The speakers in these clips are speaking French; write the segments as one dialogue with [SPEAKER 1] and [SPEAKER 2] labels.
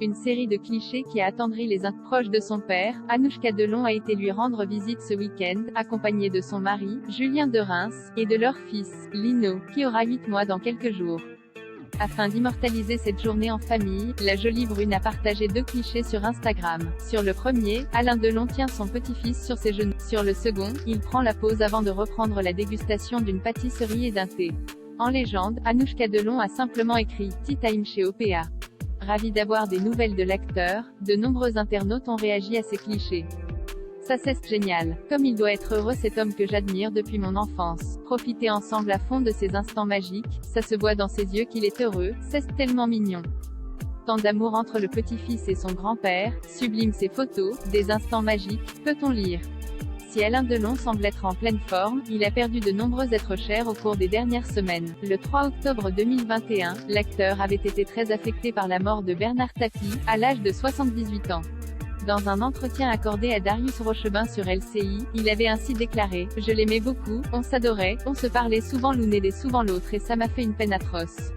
[SPEAKER 1] Une série de clichés qui a attendri les proches de son père. Anouchka Delon a été lui rendre visite ce week-end, accompagnée de son mari, Julien de Reims, et de leur fils, Lino, qui aura 8 mois dans quelques jours. Afin d'immortaliser cette journée en famille, la jolie brune a partagé 2 clichés sur Instagram. Sur le premier, Alain Delon tient son petit-fils sur ses genoux. Sur le second, il prend la pause avant de reprendre la dégustation d'une pâtisserie et d'un thé. En légende, Anouchka Delon a simplement écrit « Tea Time chez OPA ». Ravi d'avoir des nouvelles de l'acteur, de nombreux internautes ont réagi à ces clichés. Ça c'est génial. Comme il doit être heureux cet homme que j'admire depuis mon enfance. Profiter ensemble à fond de ces instants magiques, ça se voit dans ses yeux qu'il est heureux, c'est tellement mignon. Tant d'amour entre le petit-fils et son grand-père, sublime ces photos, des instants magiques, peut-on lire. Si Alain Delon semble être en pleine forme, il a perdu de nombreux êtres chers au cours des dernières semaines. Le 3 octobre 2021, l'acteur avait été très affecté par la mort de Bernard Tapie, à l'âge de 78 ans. Dans un entretien accordé à Darius Rochebin sur LCI, il avait ainsi déclaré « Je l'aimais beaucoup, on s'adorait, on se parlait souvent l'une aidait souvent l'autre et ça m'a fait une peine atroce.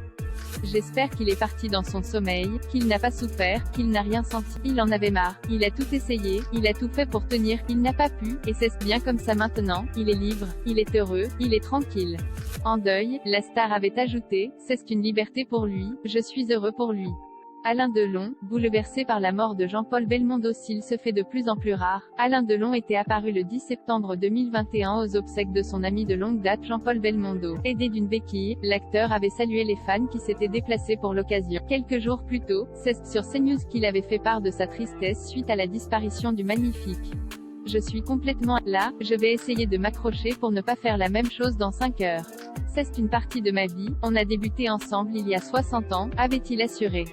[SPEAKER 1] J'espère qu'il est parti dans son sommeil, qu'il n'a pas souffert, qu'il n'a rien senti, il en avait marre, il a tout essayé, il a tout fait pour tenir, il n'a pas pu, et c'est bien comme ça maintenant, il est libre, il est heureux, il est tranquille. » En deuil, la star avait ajouté « C'est une liberté pour lui, je suis heureux pour lui. » Alain Delon, bouleversé par la mort de Jean-Paul Belmondo. S'il se fait de plus en plus rare, Alain Delon était apparu le 10 septembre 2021 aux obsèques de son ami de longue date Jean-Paul Belmondo. Aidé d'une béquille, l'acteur avait salué les fans qui s'étaient déplacés pour l'occasion. Quelques jours plus tôt, c'est sur CNews qu'il avait fait part de sa tristesse suite à la disparition du Magnifique. Je suis complètement là, je vais essayer de m'accrocher pour ne pas faire la même chose dans 5 heures. C'est une partie de ma vie, on a débuté ensemble il y a 60 ans, avait-il assuré.